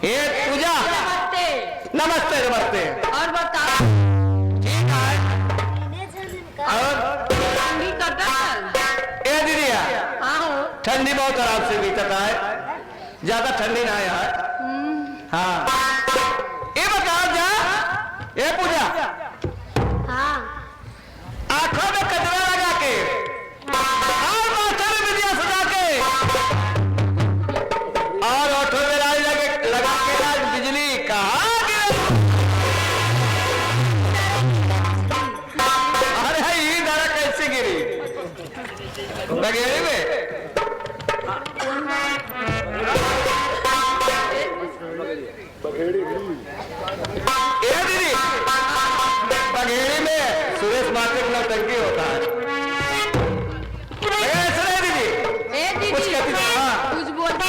ये पूजा नमस्ते। नमस्ते नमस्ते। और बता ठीक है। और ठंडी कटा ये दीदी हाँ ठंडी बहुत आराम से बीतता है, ज्यादा ठंडी ना है यार। हाँ ये बता जा, ये पूजा हाँ आंखों में कजरा लगा के और माथा में बिंदिया सजा के और ओठों में लाल लगा के आज बिजली कहाँ गिरी? अरे ये दाना कैसे गिरी? बगेड़ी में ये दीदी बघेड़ी में सुरेश मार्केट में टंकी होता है। ऐसा नहीं दीदी, ए दीदी कुछ कहती थी, हाँ। कुछ बोलते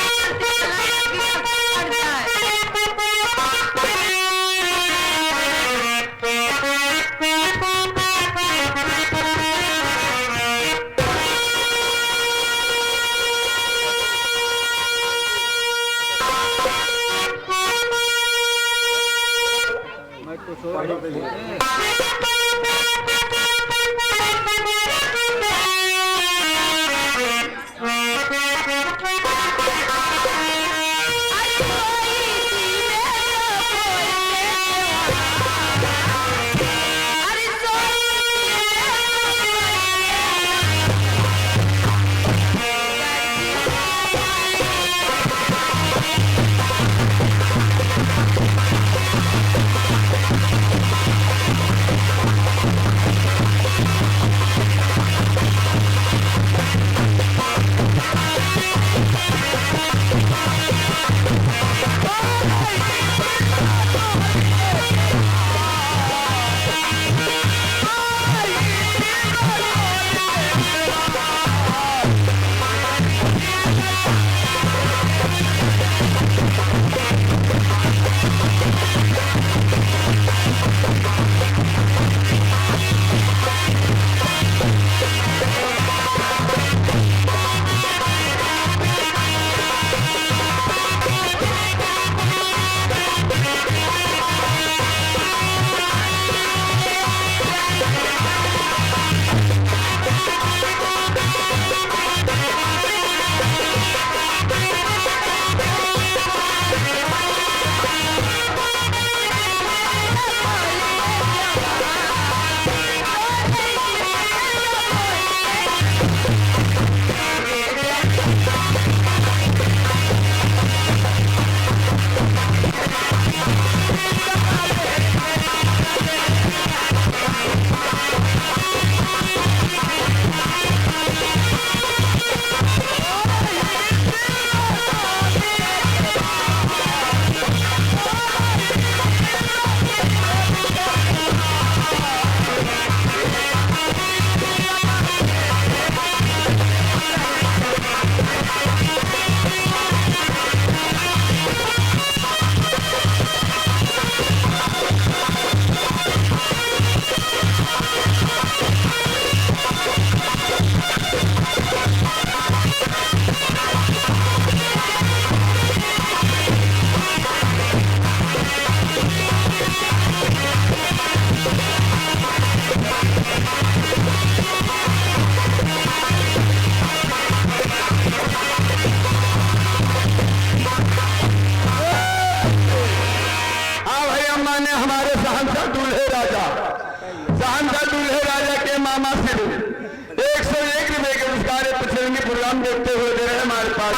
देखते हुए दे रहे हमारे पास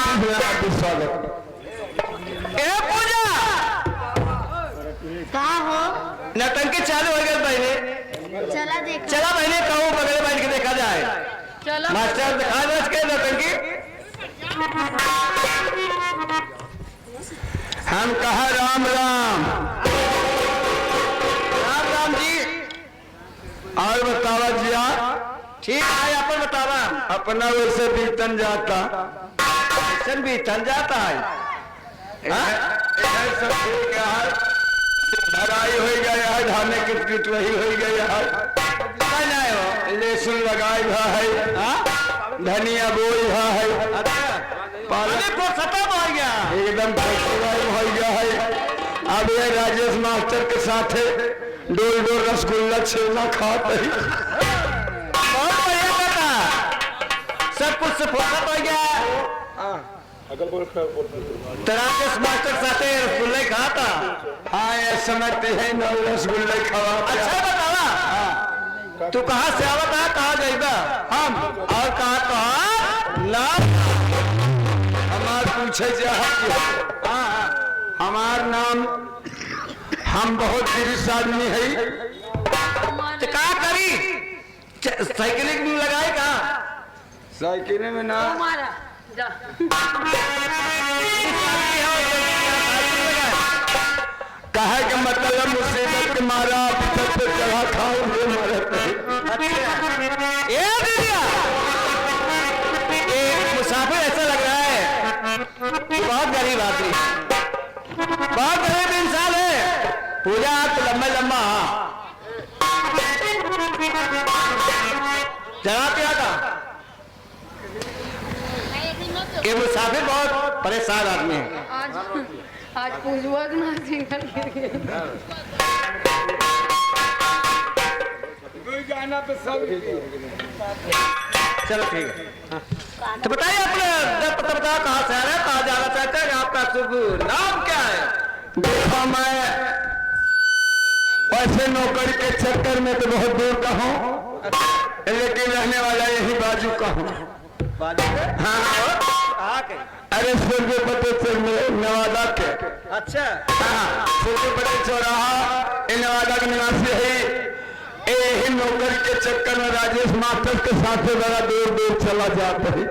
स्वागत। पूजा कहा हो नौटंकी चालू हो गई बहने, चला देख चला बहने कहूँ बगल बैठ के देखा जाए। चलो मास्टर दिखा दो के नौटंकी। हम कहा राम राम राम राम जी। और बतावा जिया ठीक है, अपन बतावा अपना वैसे बीतन जाता, ऐसा बीतन जाता है। सब ठीक है, भराई हो गया है, धाने की पीट वही हो गया है, लहसुन लगाई है, धनिया बोई है, पालक खत्म हो गया एकदम हो गया है। अब ये राजेश मास्टर के साथ डोल डोल रसगुल्ला छेना खाते ही बहुत बढ़िया बेटा, सब कुछ से फोकट हो गया। राजेश मास्टर साथ रसगुल्ला खाता। हाँ ये समझते हैं ना रसगुल्ला खावा। अच्छा बतावा तू कहाँ से आवत है, कहाँ जाएगा हम और कहाँ नाम हमार पूछे जा। हमार नाम हम बहुत गिरिश आदमी है तो का करी साइकिलिंग में लगाए का साइकिल में ना कहे के मतलब मुसीबत के मारा पे चढ़ा खाओ मुसाफिर ऐसा लग रहा है बहुत गरीब आदमी, बहुत गरीब इंसान है। पूजा तो लंबा लंबा जगह पे आता ये मुसाफिर बहुत परेशान आदमी है। आज पूजवा ना सिंगल जाना तो सब चलो ठीक है। तो बताइए अपने पता बताओ कहाँ से आ रहे हैं, कहाँ जाना चाहते हैं, आपका शुभ नाम क्या है? देखो मैं पैसे नौकरी के चक्कर में तो बहुत दूर का हूँ, लेकिन रहने वाला यही बाजू का हूँ। हाँ अरे सूर्य पटेल नवादा के। अच्छा हाँ सूर्य पटेल चौराहा नवादा के निवासी है। यही नौकरी के चक्कर में राजेश मास्टर के साथ बड़ा दूर दूर चला जाता है।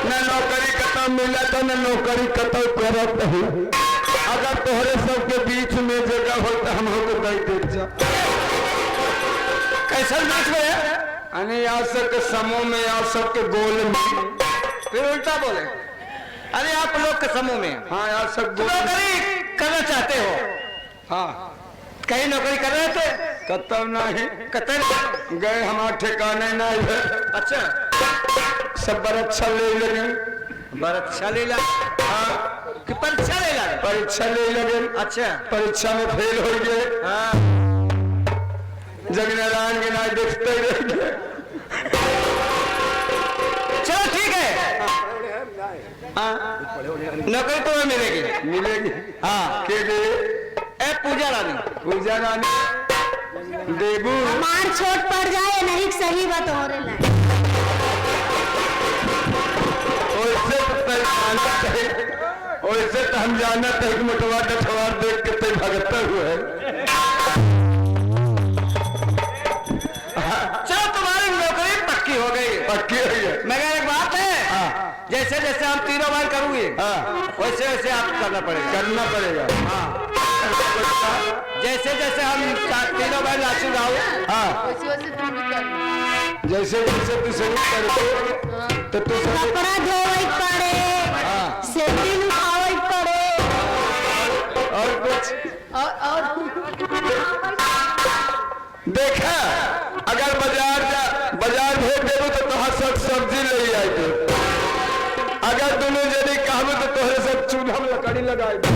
न नौकरी कतौ मिला तो न नौकरी कतौ करत है। अगर तोहरे सबके बीच में जगह हो तो हम हमको कहीं देख जा कैसा बीच में अने आप सबके समूह में आप सबके गोल में फिर उल्टा बोले अरे आप लोग के समूह में। हाँ आप सब नौकरी करना चाहते हो? हाँ कहीं नौकरी कर रहे थे? कतौ नहीं कतई गए हमारे ठिकाने नहीं है। अच्छा सब परीक्षा ले लगे, परीक्षा ले लगे। हाँ कि परीक्षा ले लगे, परीक्षा ले लगे। अच्छा परीक्षा में फेल हो गए। हाँ जगनारायण के नाम देखते ही रह गए। चलो ठीक है नौकरी तुम्हें मिलेगी, मिलेगी। हाँ के ए पूजा रानी, पूजा रानी देबू हमार छोट पड़ जाए नहीं सही बात हो रही है। वैसे तो हम जाना थे कि मोटवा डठवा देख के ते भगत हुए। चलो तुम्हारी नौकरी पक्की हो गई, पक्की हो गई। मगर एक बात है जैसे जैसे हम तीनों बार करूंगे वैसे वैसे आपको करना पड़ेगा, करना पड़ेगा। हाँ जैसे जैसे हम तीनों बार लाचू गाओ वैसे वैसे तुम भी करना। जैसे जैसे तू सही करते तो तू कपड़ा धोवे पड़े, सेटिंग उठावे पड़े और कुछ और देखा अगर बाजार भेज देबो तो तोहार सब सब्जी ले आई दे। अगर दोनों जनी कहबो तो तोहरे सब चूल्हा में लकड़ी लगाई दे।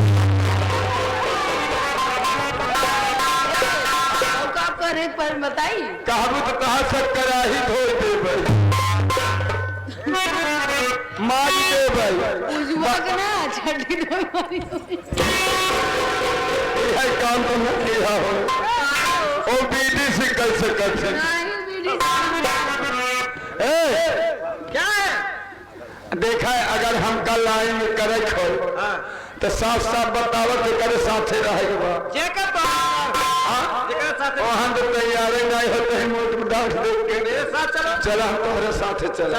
करे पर बताई कहबो तो तोहार सब कराही धो दे भाई, मार दे भाई उजवा के ना छठी दो मारी यह काम तो न किया हो ओ बीडी से कर सकत है। क्या है देखा है अगर हम कल आएंगे करे खो तो साफ साफ बतावत करे साथे रहेगा जेकर हम तो तैयार नहीं होते हैं मोट डांस देख के मेरे साथ चलो। चलो हम तुम्हारे साथ चलो।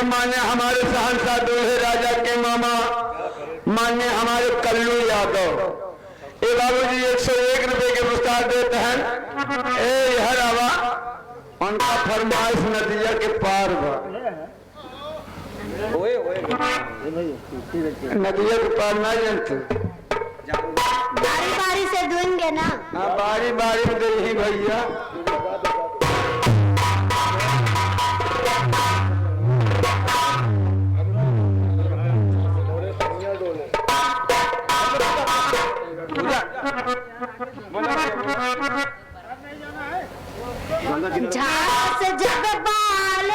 माने हमारे शहंशाह दूल्हे राजा के मामा मान्य हमारे कल्लू यादव ये बाबूजी 101 रुपए के पुरस्कार देते हैं। ए हरावा उनका फरमाइश नदिया के पार बा नदिया के पार ना जानते बारी बारी से धुएंगे ना। हाँ बारी बारी में दे ही भैया। झाड़ से जब बाल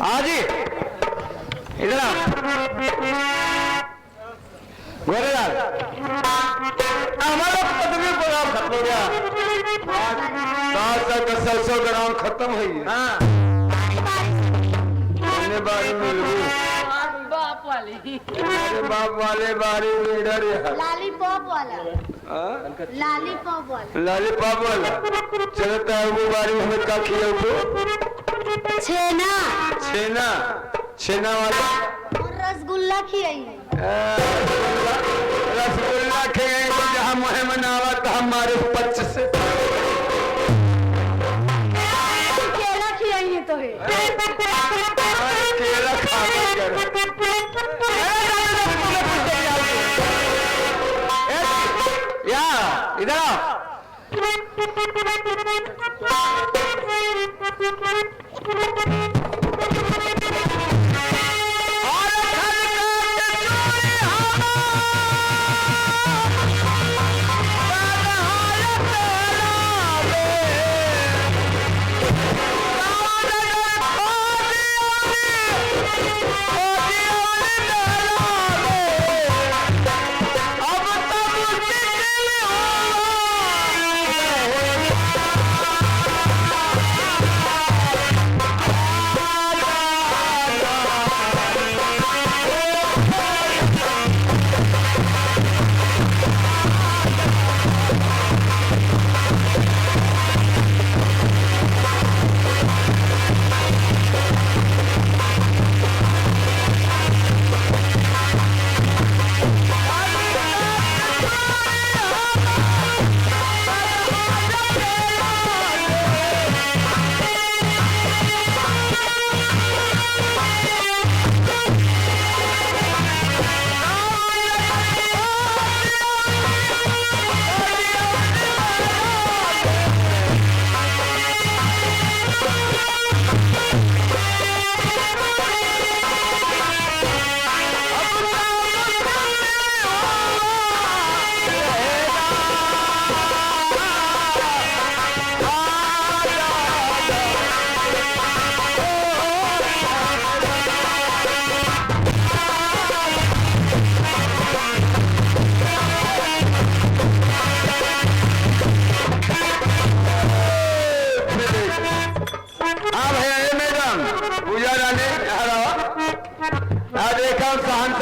आजी इधर आ गोरेलाल हमारा पदवी प्रोग्राम खत्म हो गया। 700 ग्राम खत्म हुई है। हाँ बारी मिल गई बाप वाली अरे बाप वाले बारी लीडर लॉलीपॉप वाला लॉलीपॉप वाला लॉलीपॉप वाला चलता है वो बारी हमें क्या किया छेना छेना छेना वाला और रसगुल्ला खियाई रसगुल्ला खेलेंगे जहाँ मुहे मनावा तो हमारे 25 केला खियाई तो है केला खा या इधर आओ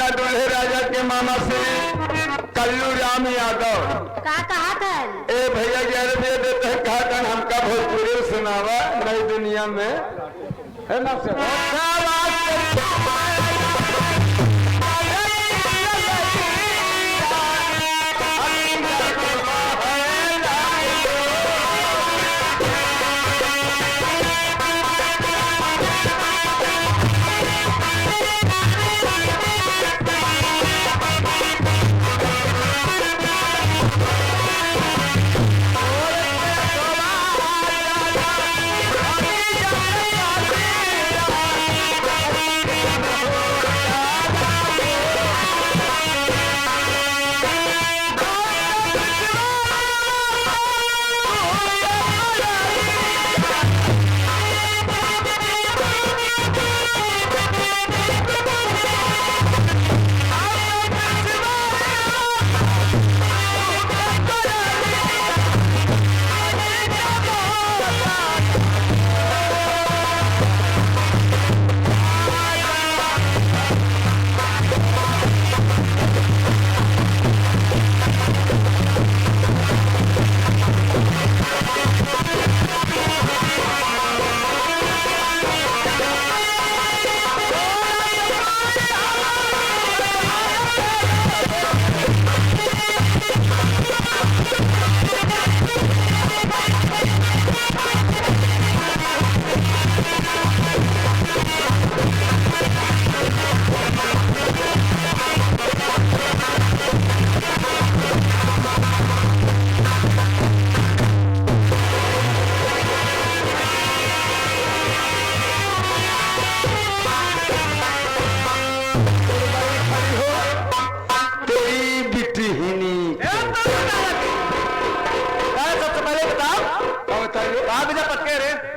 था दूल्हे राजा के मामा श्री कल्लू राम यादव। का कहा था? ए भैया 11 रुपये देते हैं, कहा था हमका भोजपुरी सुनावा नई दुनिया में है ना से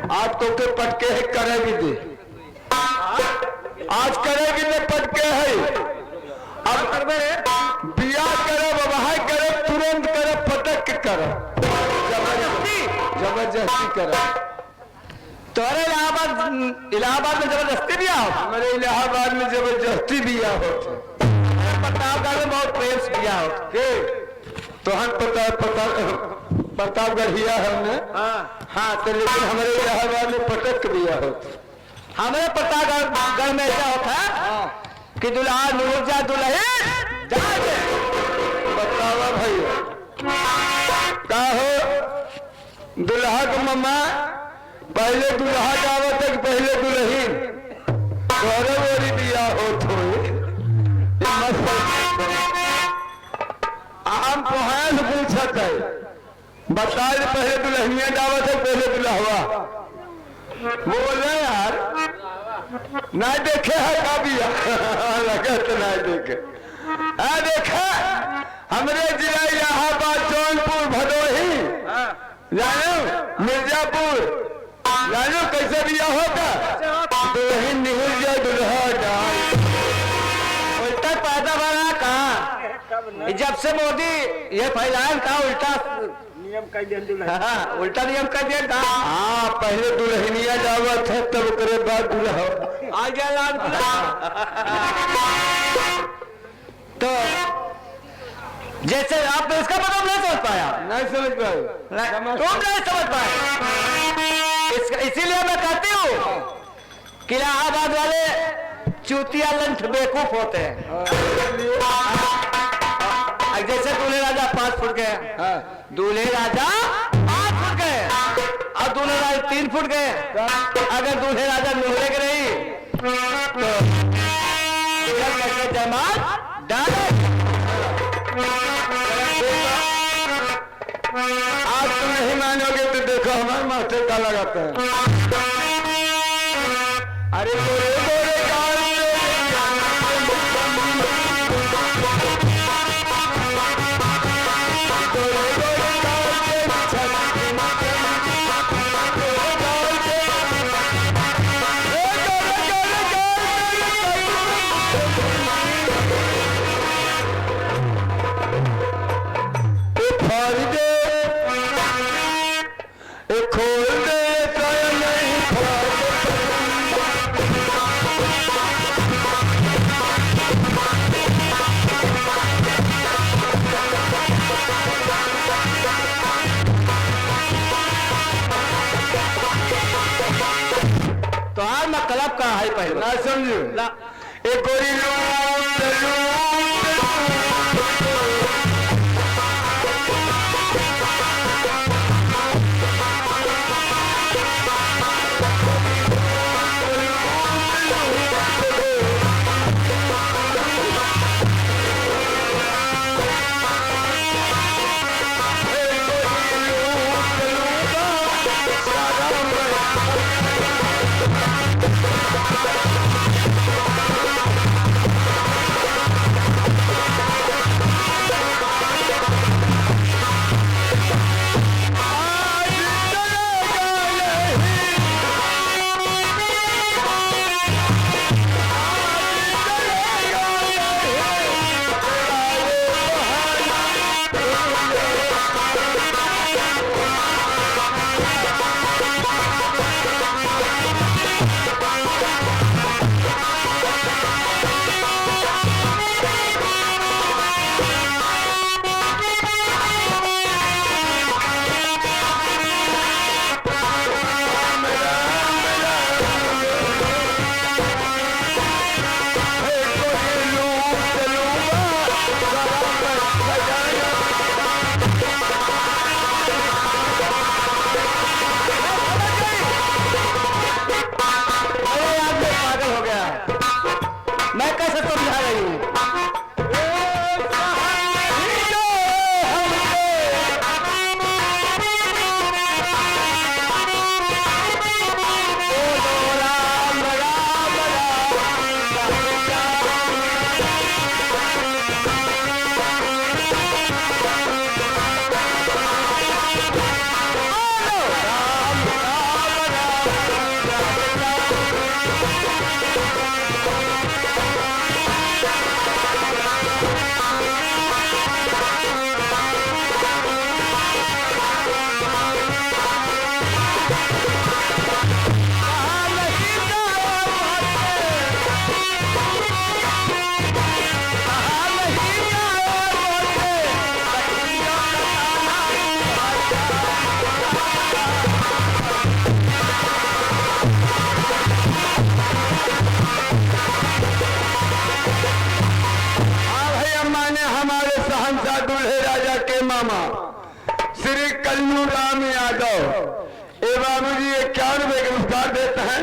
आज तो के पटके है करेगी दे, आज करेगी दे पटके है। अब करबे बिया करे वहां करे तुरंत करे पटक के करे जबरदस्ती करे। तोरे इलाहाबाद में जबरदस्ती बिया हो? हमारे इलाहाबाद में जबरदस्ती बिया होते, प्रतापगढ़ में बहुत प्रेम से बिया हो के तो हम प्रतापगढ़ हिया हमने। हाँ तो लेकिन हमारे इलाहाबाद में पटक बिया होते। हमारे प्रतापगढ़ में ऐसा होता है कि दुल्हा नूर जा दुल्हे जाए। बतावा भैया का हो दुल्हा को मम्मा पहले दुल्हा जावत है कि पहले दुल्हीन घरे बोरी बिया होत हो। आम कोहान पूछत है बताए पहले दुल्हनिया जावत है पहले दुल्हवा बोले यार नहीं देखे है का बिया लगे तो नहीं देखे देखा हमरे जिला इलाहाबाद जौनपुर भदोही जानो मिर्जापुर जानो कैसे बिया होगा दुल्हन निहुल जाए दुल्हा डाल उल्टा पैदा बना कहा जब से मोदी ये फैलान कहा उल्टा नियम कर दिया। उल्टा नियम कर दिया था। हाँ पहले दुल्हनिया जावत है तब करे बाद दुल्हा आ गया लाल तो जैसे आप इसका मतलब नहीं समझ पाया? नहीं समझ पाए तुम नहीं समझ पाए। इसीलिए मैं कहती हूँ कि इलाहाबाद वाले चूतिया लंठ बेवकूफ होते हैं। जैसे दूल्हे राजा 5 फुट के दूल्हे राजा 5 फुट के और दूल्हे राजा 3 फुट के। अगर दूल्हे राजा नुहरे के रही तो जमात डाले। आज तुम नहीं मानोगे तो देखो हमारे मास्टर का लगाते हैं। अरे गोरे गोरे तो आज मतलब का है पहले ना समझू ना एक गोरी लूट श्री कल्लू राम यादव ए बाबू जी 51 रुपए के पुरस्कार देते हैं।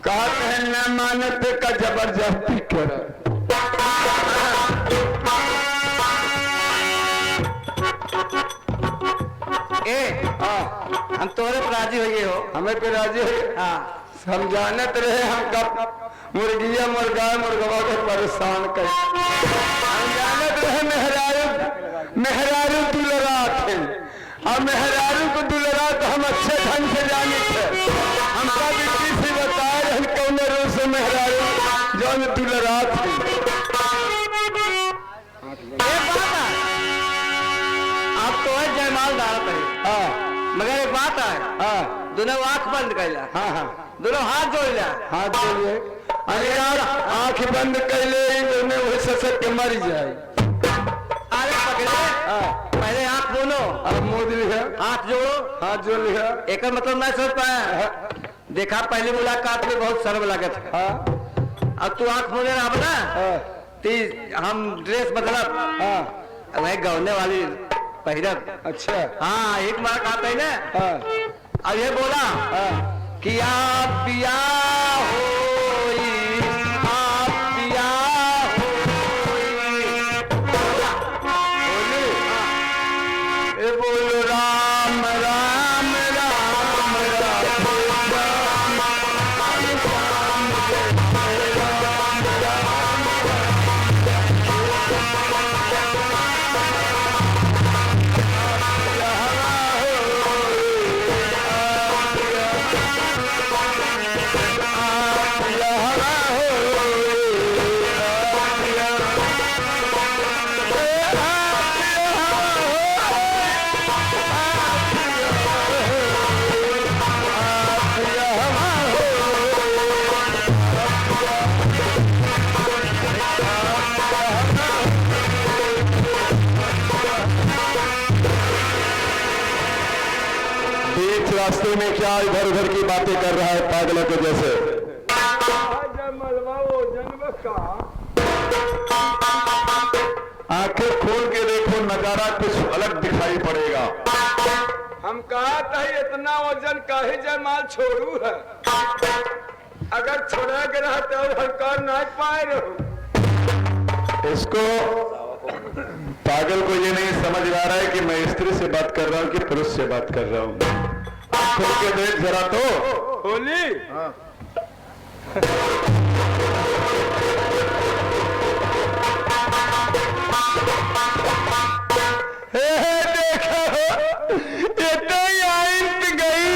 कहते हैं न मानते का जबरदस्ती करो। हम तोरे पर राजी हो गए हो, हमें पे राजी हो। हाँ हम जानत रहे हम कब मुर्गिया मुर्गा मुर्गवा को परेशान कर। हम जानत रहे मेहरारू दुलरात है और मेहरारू को दुलरात हम अच्छे ढंग से जाने थे। हमका बिल्ली से बताए हम कौन रूप से मेहरारू जो दुलरात है। आप तो है जयमाल डालते हैं। हाँ मगर एक बात है, दोनों आंख बंद कर लिया। हाँ हाँ दोनों हाथ जोड़ लिया। हाथ जोड़िए। अरे यार आंख बंद कर ले उन्हें वही ससक के मर जाए। अरे पकड़े पहले आंख बोलो अब मोद लिया। हाथ जोड़ो। हाथ जोड़ लिया। एक मतलब नहीं समझ पाया। देखा पहली मुलाकात में बहुत शर्म लगा था। अब तू आंख बोले रहा ना हम ड्रेस बदला वही गौने वाली पहिरब। अच्छा हाँ एक मुलाकात है ना। अब ये बोला कि आप पिया हो बोलो राम राम राम राम बीच रास्ते में क्या इधर उधर की बातें कर रहा है पागलों के जैसे। आंखें खोल के देखो, नजारा कुछ अलग दिखाई पड़ेगा। हम कहा था इतना वजन काहे जयमाल छोड़ू है, अगर छोड़ा गिरा तो हल्का ना पाए रहो। इसको पागल को ये नहीं समझ आ रहा है कि मैं स्त्री से बात कर रहा हूँ कि पुरुष से बात कर रहा हूँ। खोल के देख जरा तो। होली देखो ये तो आइंत गई।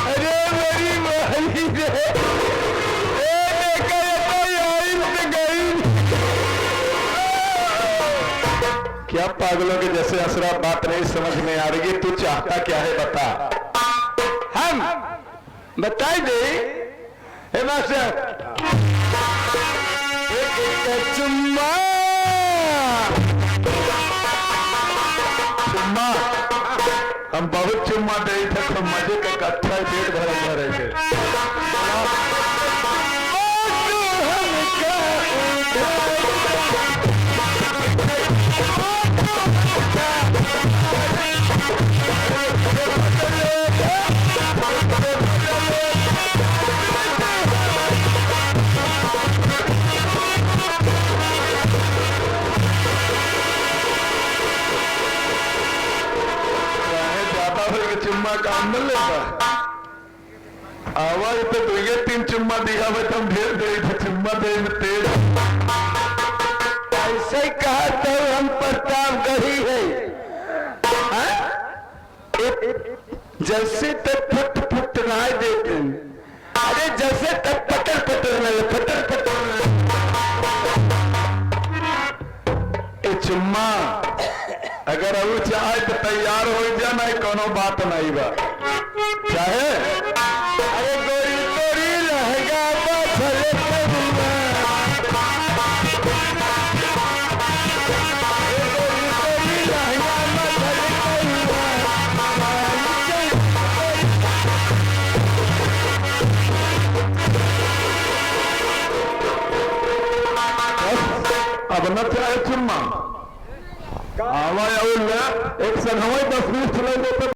अरे मेरी माही रे, देखो ये तो आइंत गई। क्या पागलों के जैसे असरा बात नहीं समझ में आ रही? तू चाहता क्या है बता। हम बताई दे हे मास्टर, चुम्मा चुम्मा हम बहुत चुम्मा दे थे, तो मजे का कट्ठा पेट भर भरे थे। चुम्मा काम न लेता आवाज पे तो ये 3 चुम्मा दिया हुआ तुम ढेर दे चुम्मा दे में तेज। ऐसे कहा तो हम प्रतापगढ़ी है, जैसे तक फट फट राय देते हैं। अरे जैसे तक पटर पटर न पटर पटर। ए चुम्मा अगर अब चाहे तो तैयार हो जाना, कोनो बात नहीं बा चाहे। अरे गोरी गोरी रहेगा बछले करुआ, गोरी गोरी रहेगा बछले करुआ। अब न चाहे चुम्मा आवा एक सन हवाई 10-20 चले तो